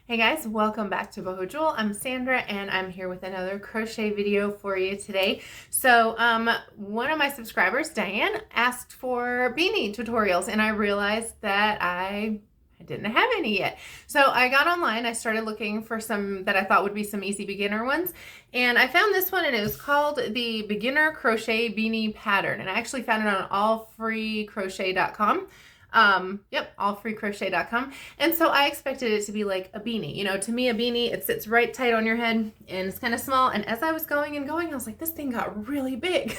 Hey guys, welcome back to Boho Jewel. I'm Sandra and I'm here with another crochet video for you today. So one of my subscribers, Diane, asked for beanie tutorials and I realized that I didn't have any yet. So I got online, I started looking for some that I thought would be some easy beginner ones, and I found this one, and it was called the Beginner Crochet Beanie Pattern, and I actually found it on allfreecrochet.com. Yep, allfreecrochet.com. And so I expected it to be like a beanie. You know, to me, a beanie, it sits right tight on your head and it's kind of small. And as I was going, I was like, this thing got really big.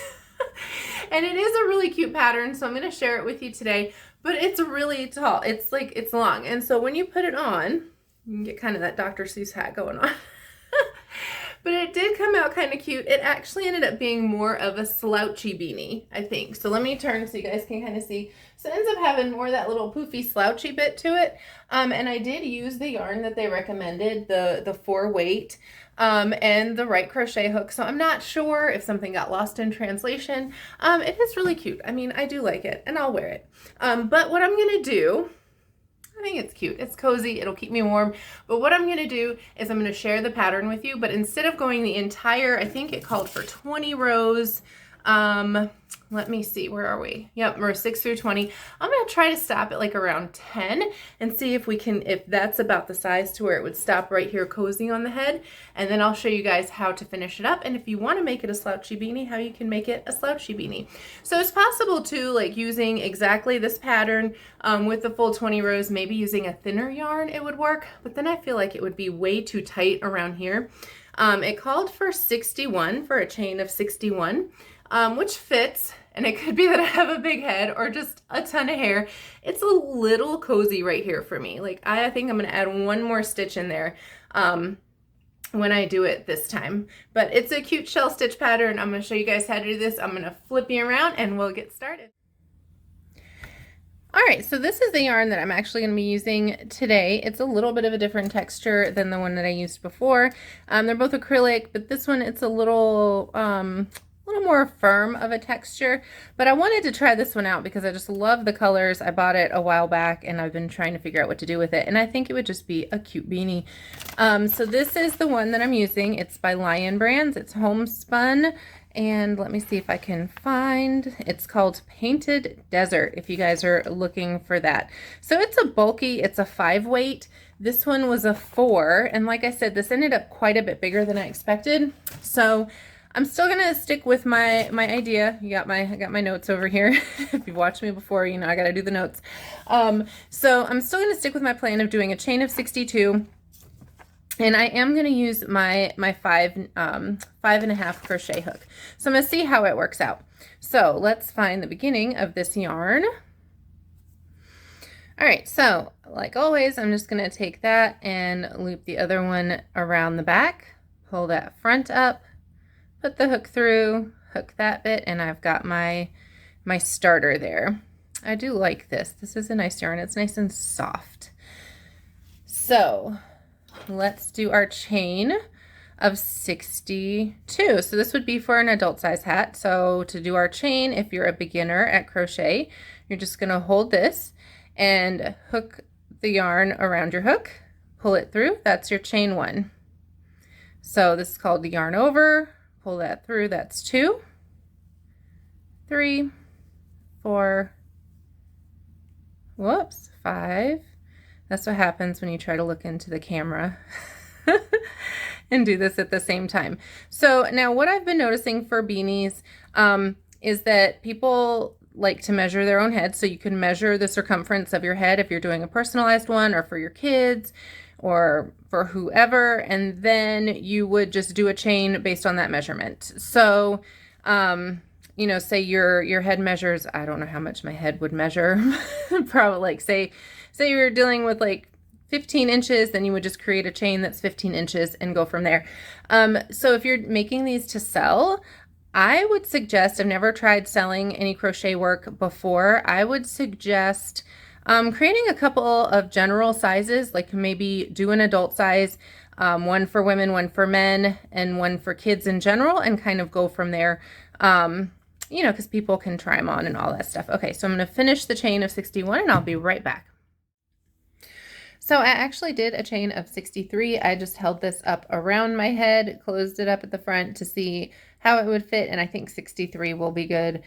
And it is a really cute pattern, so I'm going to share it with you today. But it's really tall. It's like, it's long. And so when you put it on, you can get kind of that Dr. Seuss hat going on. But it did come out kind of cute. It actually ended up being more of a slouchy beanie, I think. So let me turn so you guys can kind of see. So it ends up having more of that little poofy slouchy bit to it. And I did use the yarn that they recommended, the 4-weight, and the right crochet hook. So I'm not sure if something got lost in translation. It is really cute. I mean, I do like it and I'll wear it. But what I'm going to do, I think it's cute. It's cozy. It'll keep me warm. But what I'm going to do is I'm going to share the pattern with you. But instead of going the entire, I think it called for 20 rows. Let me see. Where are we? Yep, we're 6 through 20. I'm going to try to stop at like around 10 and see if we can, if that's about the size to where it would stop right here cozy on the head. And then I'll show you guys how to finish it up. And if you want to make it a slouchy beanie, how you can make it a slouchy beanie. So it's possible to, like, using exactly this pattern with the full 20 rows, maybe using a thinner yarn, it would work. But then I feel like it would be way too tight around here. It called for 61 for a chain of 61. Which fits, and it could be that I have a big head or just a ton of hair. It's a little cozy right here for me. Like, I think I'm going to add one more stitch in there when I do it this time. But it's a cute shell stitch pattern. I'm going to show you guys how to do this. I'm going to flip you around and we'll get started. All right, so this is the yarn that I'm actually going to be using today. It's a little bit of a different texture than the one that I used before. They're both acrylic, but this one, it's a little more firm of a texture, but I wanted to try this one out because I just love the colors. I bought it a while back and I've been trying to figure out what to do with it, and I think it would just be a cute beanie. So this is the one that I'm using. It's by Lion Brands. It's homespun, and let me see if I can find, it's called Painted Desert, if you guys are looking for that. So it's a bulky, it's a 5-weight. This one was a 4, and like I said, this ended up quite a bit bigger than I expected. So I'm still gonna stick with my idea. I got my notes over here. If you've watched me before, you know I gotta do the notes. So I'm still gonna stick with my plan of doing a chain of 62, and I am gonna use my 5.5 crochet hook. So I'm gonna see how it works out. So let's find the beginning of this yarn. All right, so like always, I'm just gonna take that and loop the other one around the back, pull that front up, put the hook through, hook that bit, and I've got my starter there. I do like this. This is a nice yarn. It's nice and soft. So let's do our chain of 62. So this would be for an adult size hat. So to do our chain, if you're a beginner at crochet, you're just going to hold this and hook the yarn around your hook, pull it through. That's your chain 1. So this is called the yarn over. Pull that through. That's 2, 3, 4, whoops, 5. That's what happens when you try to look into the camera and do this at the same time. So now what I've been noticing for beanies is that people like to measure their own head. So you can measure the circumference of your head if you're doing a personalized one, or for your kids, or for whoever, and then you would just do a chain based on that measurement. So, you know, say your head measures, I don't know how much my head would measure, probably like say you're dealing with like 15 inches, then you would just create a chain that's 15 inches and go from there. So if you're making these to sell, I would suggest, I've never tried selling any crochet work before, I would suggest creating a couple of general sizes, like maybe do an adult size, one for women, one for men, and one for kids in general, and kind of go from there, you know, because people can try them on and all that stuff. Okay, so I'm going to finish the chain of 61 and I'll be right back. So I actually did a chain of 63. I just held this up around my head, closed it up at the front to see how it would fit, and I think 63 will be good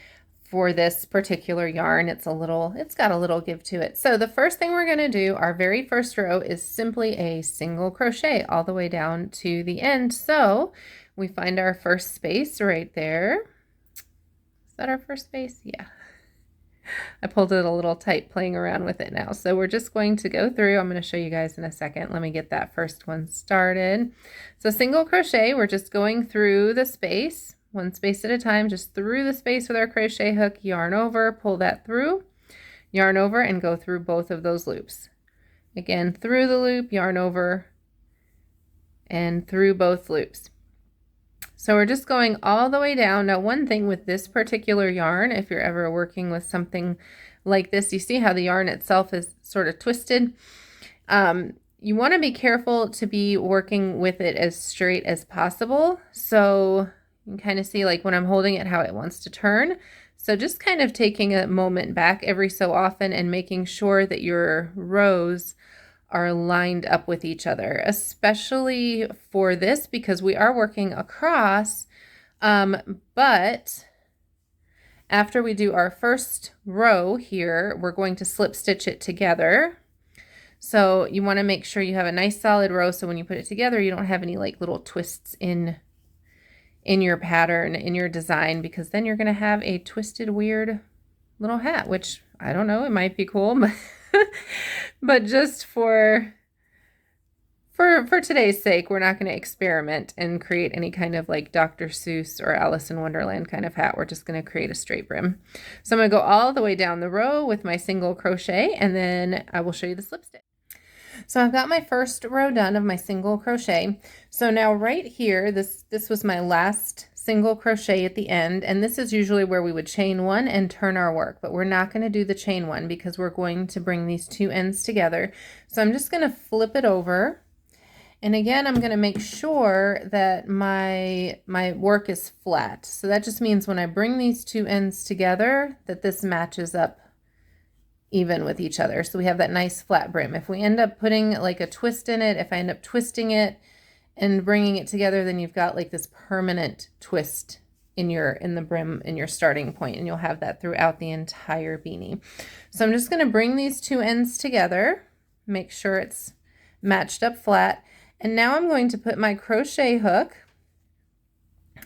for this particular yarn. It's got a little give to it. So the first thing we're going to do, our very first row, is simply a single crochet all the way down to the end. So we find our first space right there. Is that our first space? Yeah. I pulled it a little tight playing around with it now. So we're just going to go through. I'm going to show you guys in a second. Let me get that first one started. So single crochet, we're just going through the space, one space at a time, just through the space with our crochet hook, yarn over, pull that through, yarn over, and go through both of those loops. Again, through the loop, yarn over, and through both loops. So we're just going all the way down. Now, one thing with this particular yarn, if you're ever working with something like this, you see how the yarn itself is sort of twisted. You want to be careful to be working with it as straight as possible. So you can kind of see, like when I'm holding it, how it wants to turn. So just kind of taking a moment back every so often and making sure that your rows are lined up with each other, especially for this because we are working across, but after we do our first row here, we're going to slip stitch it together. So you want to make sure you have a nice solid row so when you put it together, you don't have any like little twists in your pattern, in your design, because then you're going to have a twisted, weird little hat, which I don't know, it might be cool, but but just for today's sake, we're not going to experiment and create any kind of like Dr. Seuss or Alice in Wonderland kind of hat. We're just going to create a straight brim. So I'm going to go all the way down the row with my single crochet, and then I will show you the slip stitch. So I've got my first row done of my single crochet. So now right here, this was my last single crochet at the end, and this is usually where we would chain one and turn our work, but we're not going to do the chain one because we're going to bring these two ends together. So I'm just going to flip it over, and again I'm going to make sure that my work is flat. So that just means when I bring these two ends together that this matches up even with each other. So we have that nice flat brim. If we end up putting like a twist in it, if I end up twisting it and bringing it together, then you've got like this permanent twist in the brim in your starting point, and you'll have that throughout the entire beanie. So I'm just going to bring these two ends together, make sure it's matched up flat, and now I'm going to put my crochet hook.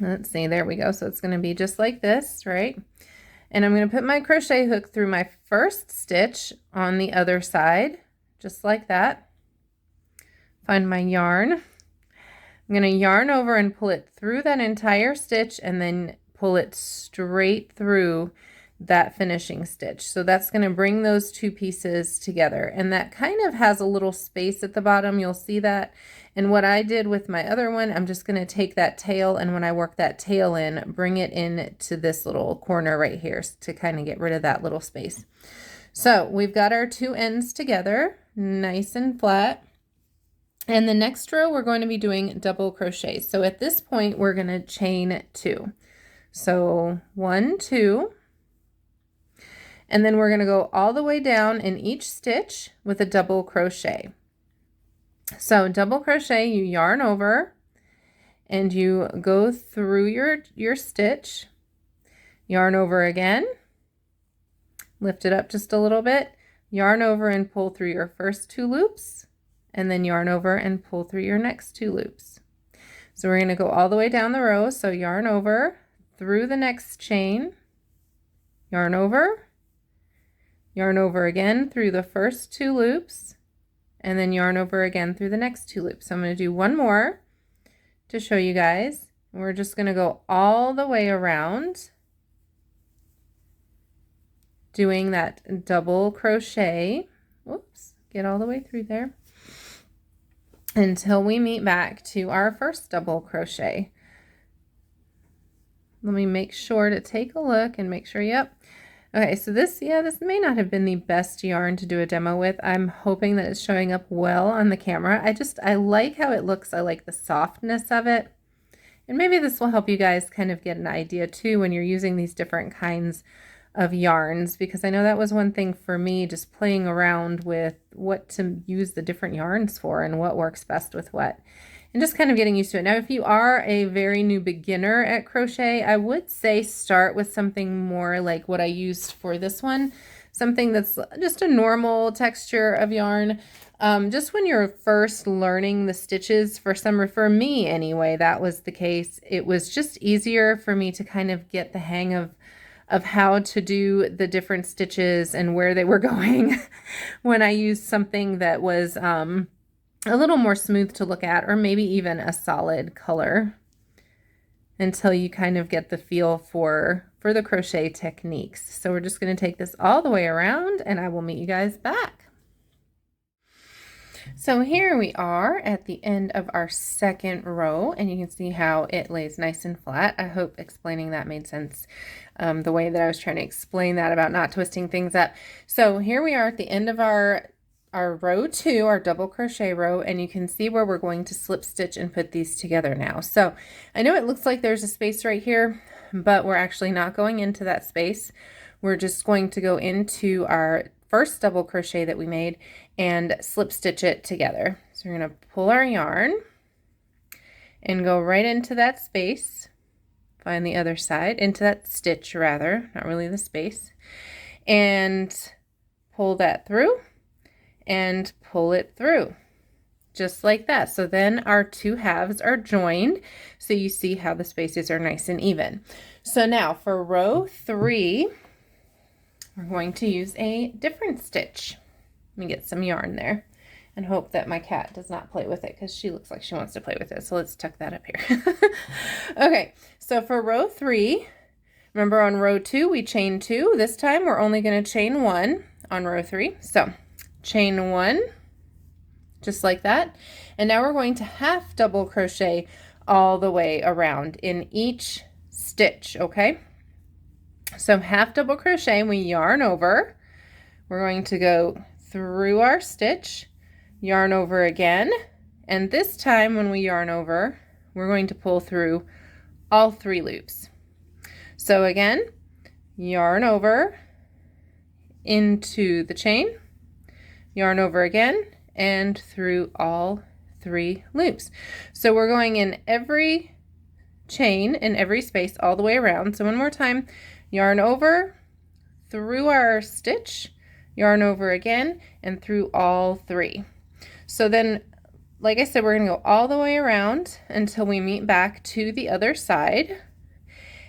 Let's see, there we go. So it's going to be just like this, right? And I'm going to put my crochet hook through my first stitch on the other side, just like that. Find my yarn. I'm going to yarn over and pull it through that entire stitch and then pull it straight through that finishing stitch. So that's going to bring those two pieces together, and that kind of has a little space at the bottom. You'll see that. And what I did with my other one, I'm just going to take that tail, and when I work that tail in, bring it in to this little corner right here to kind of get rid of that little space. So we've got our two ends together, nice and flat. And the next row, we're going to be doing double crochet. So at this point, we're going to chain two. So 1, 2, and then we're going to go all the way down in each stitch with a double crochet. So double crochet, you yarn over and you go through your stitch, yarn over again, lift it up just a little bit, yarn over and pull through your first two loops, and then yarn over and pull through your next two loops. So we're going to go all the way down the row. So yarn over through the next chain, yarn over again through the first two loops, and then yarn over again through the next two loops. So I'm going to do one more to show you guys. We're just going to go all the way around doing that double crochet. Whoops, get all the way through there until we meet back to our first double crochet. Let me make sure to take a look and make sure, yep. Okay, so this may not have been the best yarn to do a demo with. I'm hoping that it's showing up well on the camera. I like how it looks. I like the softness of it. And maybe this will help you guys kind of get an idea too when you're using these different kinds of yarns, because I know that was one thing for me, just playing around with what to use the different yarns for and what works best with what, and just kind of getting used to it. Now, if you are a very new beginner at crochet, I would say start with something more like what I used for this one, something that's just a normal texture of yarn. Just when you're first learning the stitches, for me anyway, that was the case. It was just easier for me to kind of get the hang of how to do the different stitches and where they were going when I used something that was a little more smooth to look at, or maybe even a solid color, until you kind of get the feel for the crochet techniques. So we're just going to take this all the way around, and I will meet you guys back. So here we are at the end of our second row, and you can see how it lays nice and flat. I hope explaining that made sense, the way that I was trying to explain that about not twisting things up. So here we are at the end of our row 2, our double crochet row, and you can see where we're going to slip stitch and put these together now. So I know it looks like there's a space right here, but we're actually not going into that space. We're just going to go into our first double crochet that we made and slip stitch it together. So we're going to pull our yarn and go right into that space, find the other side, into that stitch rather, not really the space, and pull that through and pull it through, just like that. So then our two halves are joined, so you see how the spaces are nice and even. So now for row 3, we're going to use a different stitch. Let me get some yarn there and hope that my cat does not play with it, because she looks like she wants to play with it. So let's tuck that up here. Okay, so for row 3, remember on row 2 we chained 2. This time we're only going to chain 1 on row 3. So chain 1, just like that. And now we're going to half double crochet all the way around in each stitch, okay? So half double crochet, we yarn over. We're going to go through our stitch, yarn over again, and this time when we yarn over, we're going to pull through all 3 loops. So again, yarn over into the chain, yarn over again, and through all 3 loops. So we're going in every chain in every space all the way around. So one more time, yarn over, through our stitch, yarn over again, and through all 3. So then, like I said, we're going to go all the way around until we meet back to the other side,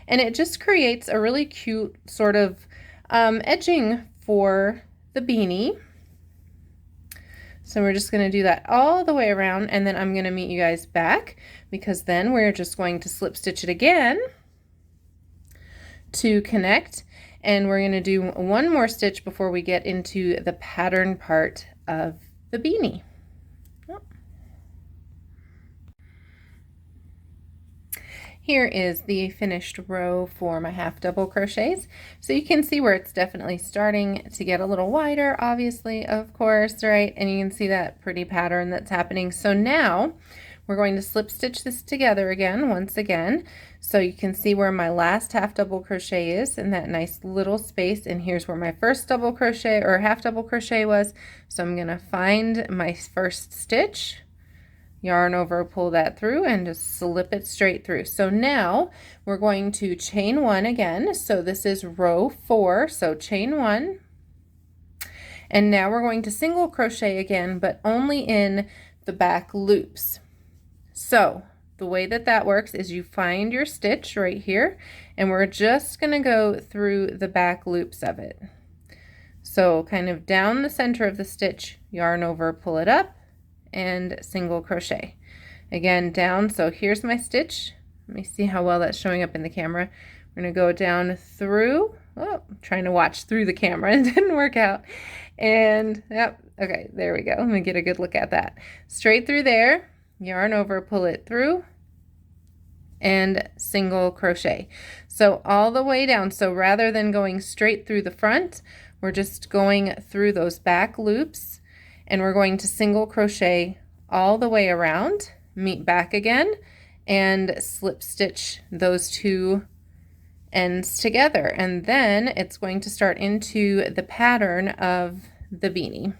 and it just creates a really cute sort of edging for the beanie. So we're just going to do that all the way around, and then I'm going to meet you guys back, because then we're just going to slip stitch it again to connect, and we're going to do one more stitch before we get into the pattern part of the beanie. Here is the finished row for my half double crochets. So you can see where it's definitely starting to get a little wider, obviously, of course, right? And you can see that pretty pattern that's happening. So now we're going to slip stitch this together again, once again. So you can see where my last half double crochet is in that nice little space. And here's where my first double crochet or half double crochet was. So I'm going to find my first stitch, yarn over, pull that through, and just slip it straight through. So now we're going to chain 1 again. So this is row 4, so chain 1, and now we're going to single crochet again, but only in the back loops. So the way that that works is you find your stitch right here, and we're just going to go through the back loops of it. So kind of down the center of the stitch, yarn over, pull it up, and single crochet again down. So here's my stitch. Let me see how well that's showing up in the camera. We're going to go down through, oh, I'm trying to watch through the camera and it didn't work out. And yep, okay, there we go. Let me get a good look at that. Straight through there, yarn over, pull it through, and single crochet. So all the way down. So rather than going straight through the front, we're just going through those back loops, and we're going to single crochet all the way around, meet back again, and slip stitch those 2 ends together, and then it's going to start into the pattern of the beanie.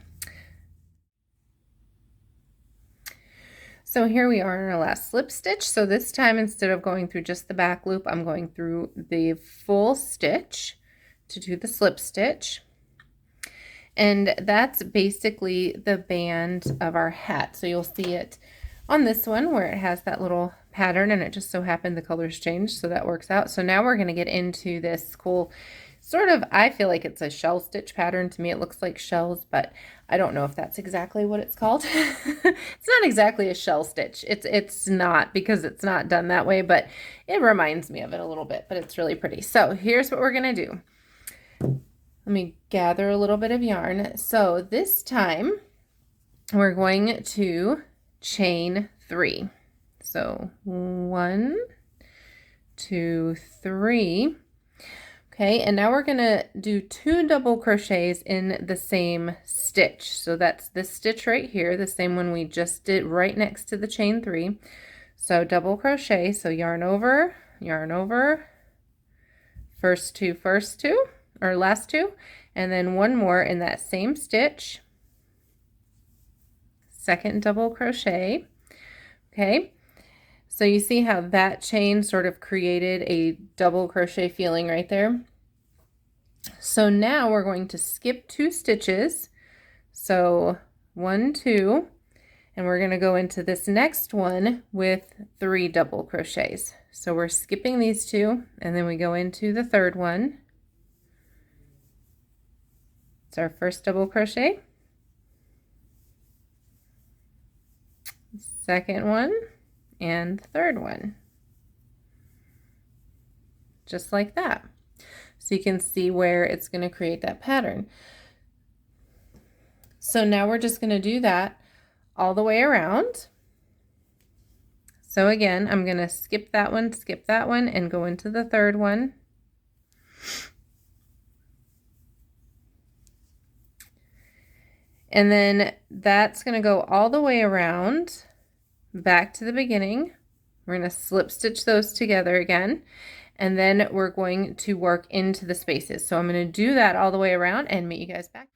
So here we are in our last slip stitch. So this time, instead of going through just the back loop, I'm going through the full stitch to do the slip stitch. And that's basically the band of our hat. So you'll see it on this one where it has that little pattern, and it just so happened the colors changed, so that works out. So now we're going to get into this cool sort of, I feel like it's a shell stitch pattern. To me it looks like shells, but I don't know if that's exactly what it's called. It's not exactly a shell stitch. It's not, because it's not done that way, but it reminds me of it a little bit, but it's really pretty. So here's what we're going to do. Let me gather a little bit of yarn. So this time we're going to chain 3. So 1, 2, 3. Okay, and now we're going to do 2 double crochets in the same stitch. So that's this stitch right here, the same one we just did right next to the chain 3. So double crochet, so yarn over, first 2, or last 2, and then 1 more in that same stitch, second double crochet. Okay, so you see how that chain sort of created a double crochet feeling right there. So now we're going to skip 2 stitches, so 1, 2, and we're going to go into this next one with 3 double crochets. So we're skipping these 2, and then we go into the third one. It's our first double crochet, second one, and third one, just like that. So you can see where it's going to create that pattern. So now we're just going to do that all the way around. So again, I'm going to skip that one, and go into the third one. And then that's going to go all the way around back to the beginning. We're going to slip stitch those together again, and then we're going to work into the spaces. So I'm going to do that all the way around and meet you guys back.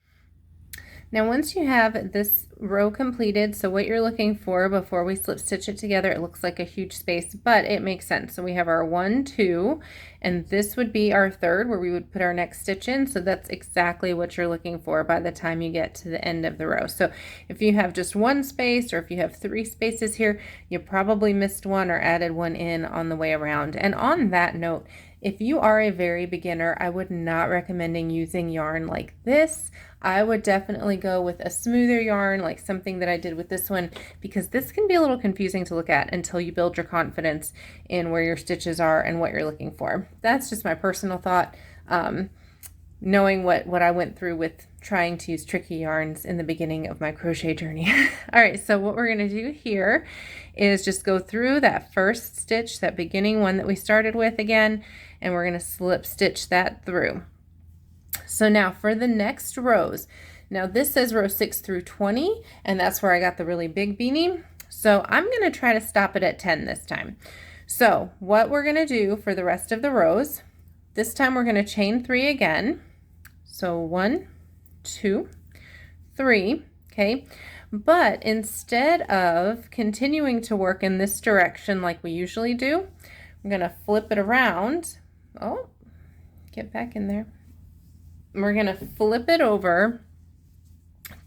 Now once you have this row completed, so what you're looking for before we slip stitch it together, it looks like a huge space, but it makes sense. So we have our 1, 2, and this would be our third where we would put our next stitch in. So that's exactly what you're looking for by the time you get to the end of the row. So if you have just 1 space, or if you have 3 spaces here, you probably missed 1 or added 1 in on the way around. And on that note, if you are a very beginner, I would not recommend using yarn like this. I would definitely go with a smoother yarn, like something that I did with this one, because this can be a little confusing to look at until you build your confidence in where your stitches are and what you're looking for. That's just my personal thought, knowing what I went through with trying to use tricky yarns in the beginning of my crochet journey. All right, so what we're going to do here is just go through that first stitch, that beginning one that we started with again, and we're going to slip stitch that through. So now for the next rows, now this says row 6 through 20, and that's where I got the really big beanie. So I'm going to try to stop it at 10 this time. So what we're going to do for the rest of the rows, this time we're going to chain 3 again. So 1, 2, 3, okay? But instead of continuing to work in this direction like we usually do, we're going to flip it around. Oh, get back in there. We're going to flip it over,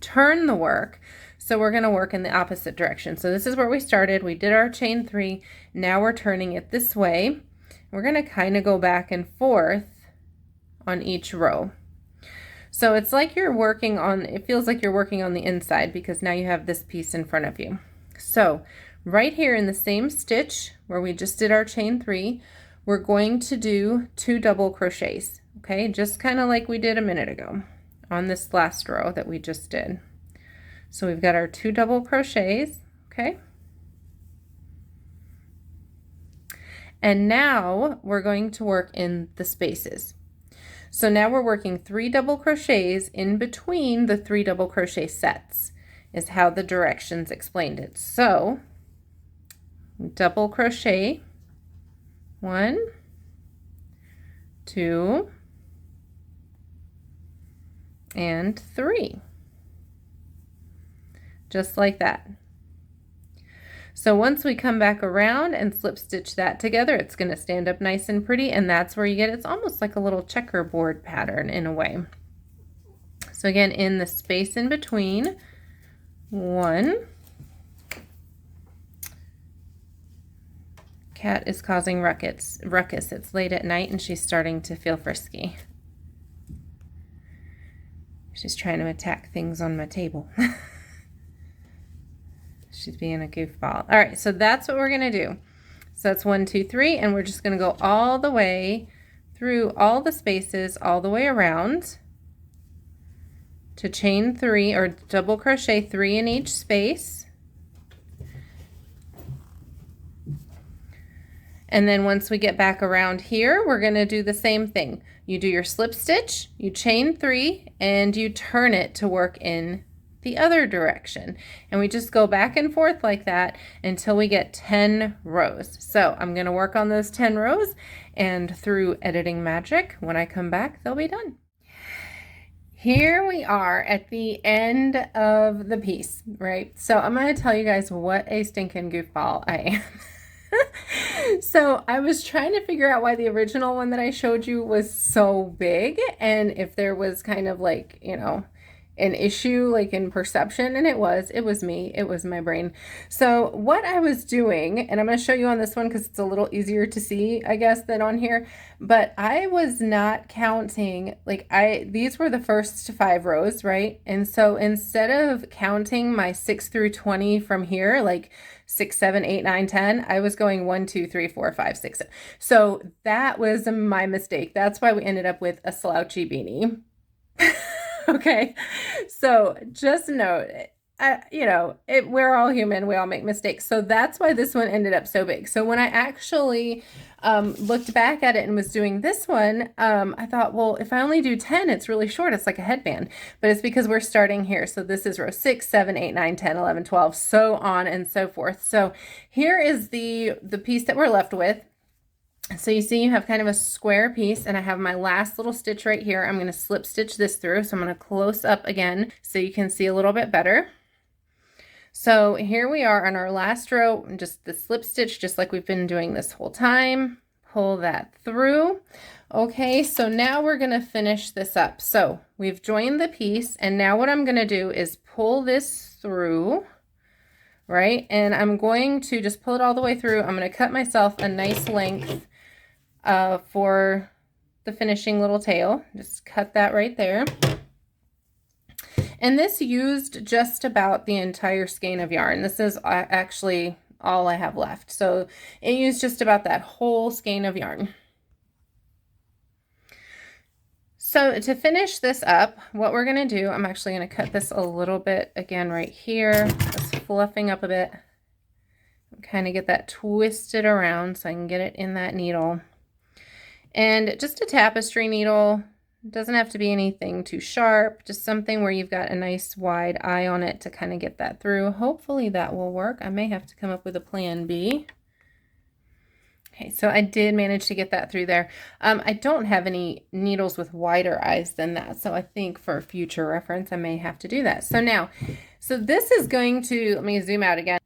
turn the work. So we're going to work in the opposite direction. So this is where we started. We did our chain 3. Now we're turning it this way. We're going to kind of go back and forth on each row. So it's like you're working on, it feels like you're working on the inside because now you have this piece in front of you. So right here in the same stitch where we just did our chain 3, we're going to do 2 double crochets, okay? Just kind of like we did a minute ago on this last row that we just did. So we've got our 2 double crochets, okay? And now we're going to work in the spaces. So now we're working 3 double crochets in between the 3 double crochet sets is how the directions explained it. So double crochet 1, 2, and 3. Just like that. So once we come back around and slip stitch that together, it's going to stand up nice and pretty, and that's where you get, it's almost like a little checkerboard pattern in a way. So again, in the space in between, 1. Cat is causing ruckus. It's late at night and she's starting to feel frisky. She's trying to attack things on my table. She's being a goofball. All right, so that's what we're gonna do. So that's 1, 2, 3, and we're just gonna go all the way through all the spaces, all the way around to chain 3 or double crochet 3 in each space. And then once we get back around here, we're gonna do the same thing. You do your slip stitch, you chain 3, and you turn it to work in the other direction. And we just go back and forth like that until we get 10 rows. So I'm gonna work on those 10 rows, and through editing magic, when I come back, they'll be done. Here we are at the end of the piece, right? So I'm gonna tell you guys what a stinking goofball I am. So I was trying to figure out why the original one that I showed you was so big, and if there was kind of like, you know, an issue like in perception, and it was me, it was my brain. So what I was doing, and I'm going to show you on this one because it's a little easier to see, I guess, than on here, but I was not counting, like these were the first 5 rows, right? And so instead of counting my 6 through 20 from here, like 6, 7, 8, 9, 10, I was going 1, 2, 3, 4, 5, 6. So that was my mistake. That's why we ended up with a slouchy beanie. Okay, so just note, you know, we're all human, we all make mistakes. So that's why this one ended up so big. So when I actually looked back at it and was doing this one, I thought, well, if I only do 10, it's really short. It's like a headband, but it's because we're starting here. So this is row 6, 7, 8, 9, 10, 11, 12, so on and so forth. So here is the piece that we're left with. So you see you have kind of a square piece, and I have my last little stitch right here. I'm going to slip stitch this through. So I'm going to close up again so you can see a little bit better. So here we are on our last row, just the slip stitch, just like we've been doing this whole time. Pull that through. Okay, so now we're going to finish this up. So we've joined the piece, and now what I'm going to do is pull this through, right? And I'm going to just pull it all the way through. I'm going to cut myself a nice length for the finishing little tail. Just cut that right there. And this used just about the entire skein of yarn. This is actually all I have left. So it used just about that whole skein of yarn. So to finish this up, what we're going to do, I'm actually going to cut this a little bit again right here, just fluffing up a bit, kind of get that twisted around so I can get it in that needle. And just a tapestry needle, doesn't have to be anything too sharp, just something where you've got a nice wide eye on it to kind of get that through. Hopefully that will work. I may have to come up with a plan B. Okay, so I did manage to get that through there. I don't have any needles with wider eyes than that, so I think for future reference I may have to do that. So now, so this is going to, let me zoom out again.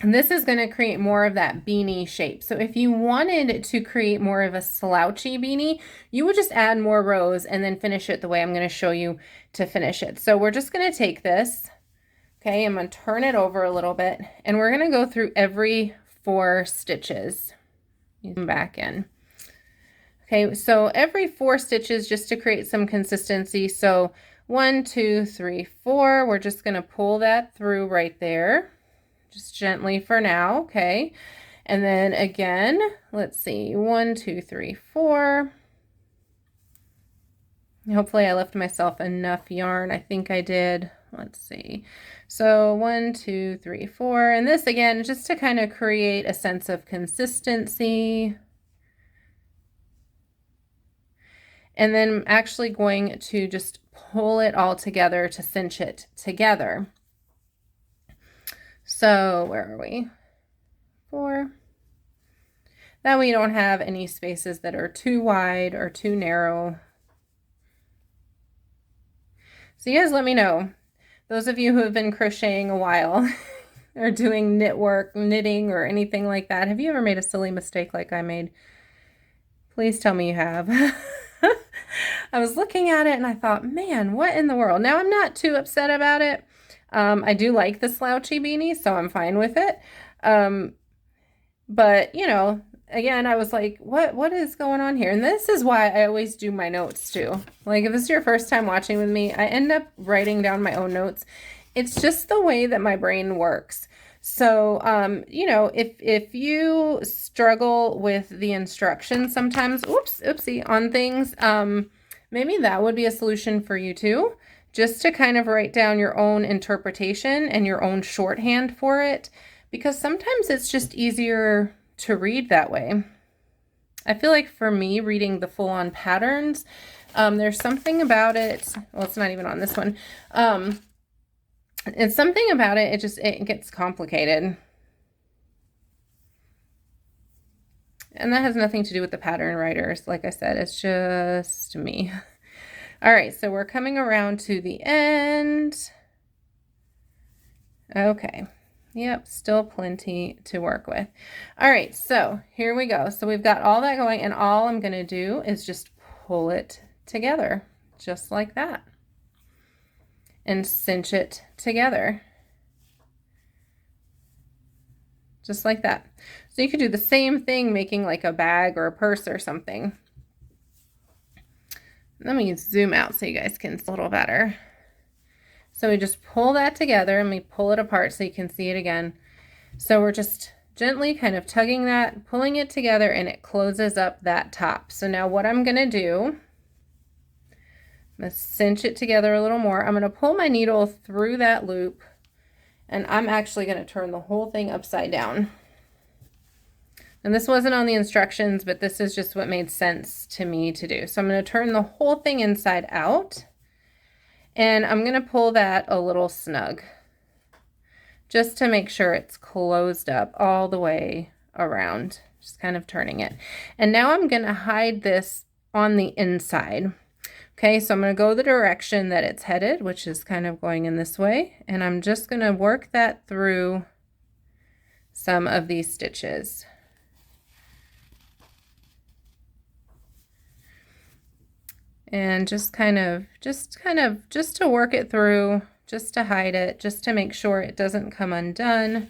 And this is going to create more of that beanie shape. So if you wanted to create more of a slouchy beanie, you would just add more rows and then finish it the way I'm going to show you to finish it. So we're just going to take this, okay, I'm going to turn it over a little bit, and we're going to go through every 4 stitches. Back in. Okay, so every 4 stitches just to create some consistency. So 1, 2, 3, 4, we're just going to pull that through right there. Just gently for now, okay? And then again, let's see, 1, 2, 3, 4. Hopefully I left myself enough yarn. I think I did. Let's see. So 1, 2, 3, 4. And this again, just to kind of create a sense of consistency. And then I'm actually going to just pull it all together to cinch it together. So where are we? 4. That way you don't have any spaces that are too wide or too narrow. So you guys let me know, those of you who have been crocheting a while or doing knitting or anything like that, have you ever made a silly mistake like I made? Please tell me you have. I was looking at it and I thought, man, what in the world? Now I'm not too upset about it. I do like the slouchy beanie, so I'm fine with it. But you know, again, I was like, what is going on here? And this is why I always do my notes too. Like if this is your first time watching with me, I end up writing down my own notes. It's just the way that my brain works. So, you know, if you struggle with the instructions sometimes, oopsie, on things, maybe that would be a solution for you too, just to kind of write down your own interpretation and your own shorthand for it, because sometimes it's just easier to read that way. I feel like for me, reading the full-on patterns, there's something about it, well, it's not even on this one, it's something about it, it gets complicated. And that has nothing to do with the pattern writers. Like I said, it's just me. All right, so we're coming around to the end. Okay. Yep, still plenty to work with. All right, so here we go. So we've got all that going, and all I'm going to do is just pull it together, just like that. And cinch it together. Just like that. So you could do the same thing making like a bag or a purse or something. Let me zoom out so you guys can see a little better. So we just pull that together and we pull it apart so you can see it again. So we're just gently kind of tugging that, pulling it together, and it closes up that top. So now what I'm going to do, I'm going to cinch it together a little more. I'm going to pull my needle through that loop, and I'm actually going to turn the whole thing upside down. And this wasn't on the instructions, but this is just what made sense to me to do. So I'm going to turn the whole thing inside out, and I'm going to pull that a little snug, just to make sure it's closed up all the way around, just kind of turning it. And now I'm going to hide this on the inside. Okay, so I'm going to go the direction that it's headed, which is kind of going in this way, and I'm just going to work that through some of these stitches. And just to work it through, just to hide it, just to make sure it doesn't come undone.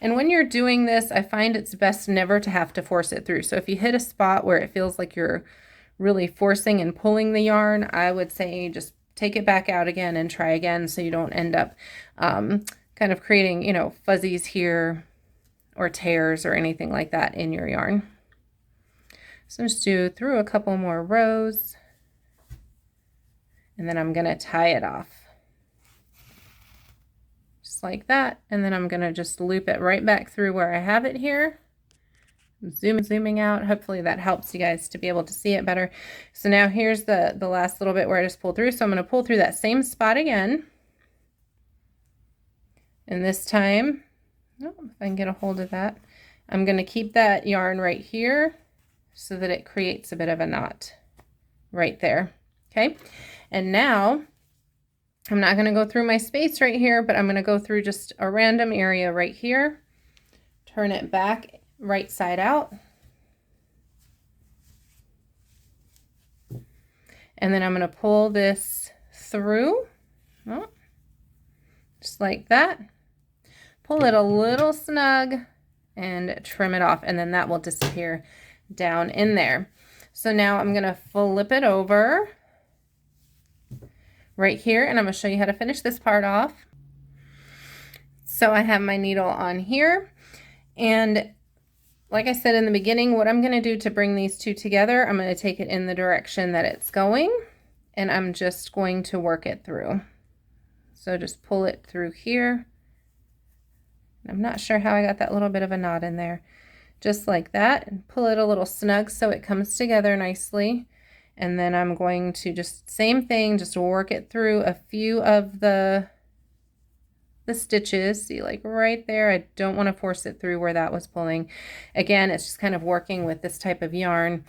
And when you're doing this, I find it's best never to have to force it through. So if you hit a spot where it feels like you're really forcing and pulling the yarn, I would say just take it back out again and try again, so you don't end up kind of creating, you know, fuzzies here or tears or anything like that in your yarn. So just do through a couple more rows, and then I'm going to tie it off just like that, and then I'm going to just loop it right back through where I have it here. Zooming out. Hopefully that helps you guys to be able to see it better. So now here's the last little bit where I just pulled through. So I'm going to pull through that same spot again. And this time, if I can get a hold of that, I'm going to keep that yarn right here so that it creates a bit of a knot right there. Okay. And now I'm not going to go through my space right here, but I'm going to go through just a random area right here, turn it back right side out, and then I'm going to pull this through, just like that, pull it a little snug and trim it off, and then that will disappear down in there. So now I'm going to flip it over right here, and I'm going to show you how to finish this part off. So I have my needle on here, and like I said in the beginning, what I'm going to do to bring these two together, I'm going to take it in the direction that it's going, and I'm just going to work it through. So just pull it through here. I'm not sure how I got that little bit of a knot in there. Just like that, and pull it a little snug so it comes together nicely. And then I'm going to just, same thing, just work it through a few of the the stitches. See, like right there, I don't want to force it through where that was pulling. Again, it's just kind of working with this type of yarn.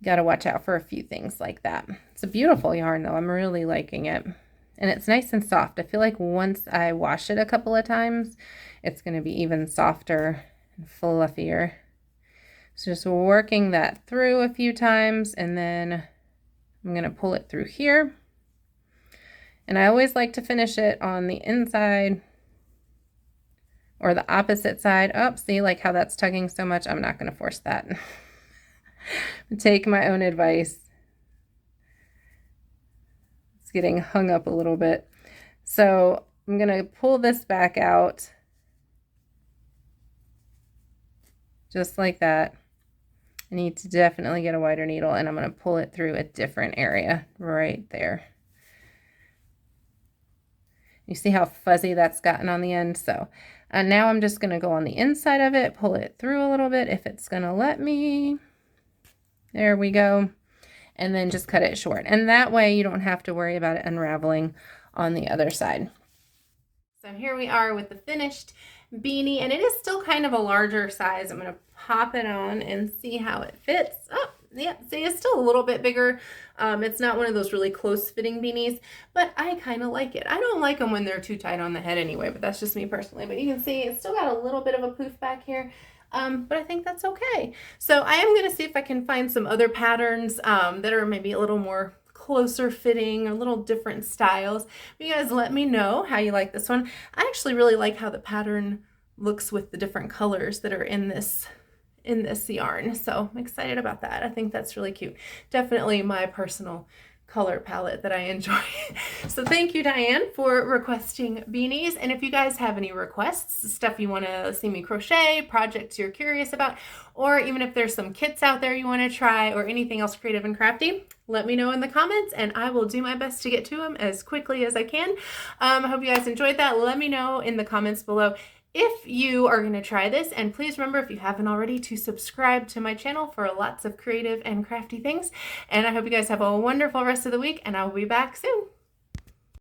Got to watch out for a few things like that. It's a beautiful yarn though. I'm really liking it. And it's nice and soft. I feel like once I wash it a couple of times, it's going to be even softer and fluffier. So just working that through a few times, and then I'm going to pull it through here. And I always like to finish it on the inside or the opposite side. Oh, see like how that's tugging so much? I'm not going to force that. Take my own advice. It's getting hung up a little bit. So I'm going to pull this back out just like that. I need to definitely get a wider needle, and I'm going to pull it through a different area right there. You see how fuzzy that's gotten on the end? So now I'm just going to go on the inside of it, pull it through a little bit if it's going to let me. There we go. And then just cut it short. And that way you don't have to worry about it unraveling on the other side. So here we are with the finished beanie, and it is still kind of a larger size. I'm going to pop it on and see how it fits. Oh, yeah, see, it's still a little bit bigger. It's not one of those really close fitting beanies, but I kind of like it. I don't like them when they're too tight on the head anyway, but that's just me personally. But you can see it's still got a little bit of a poof back here. But I think that's okay. So I am going to see if I can find some other patterns that are maybe a little more closer fitting, or little different styles. You guys let me know how you like this one. I actually really like how the pattern looks with the different colors that are in this yarn. So I'm excited about that. I think that's really cute. Definitely my personal color palette that I enjoy. So thank you, Diane, for requesting beanies. And if you guys have any requests, stuff you want to see me crochet, projects you're curious about, or even if there's some kits out there you want to try, or anything else creative and crafty, let me know in the comments and I will do my best to get to them as quickly as I can. I hope you guys enjoyed that. Let me know in the comments below if you are going to try this, and please remember, if you haven't already, to subscribe to my channel for lots of creative and crafty things. And I hope you guys have a wonderful rest of the week, and I will be back soon.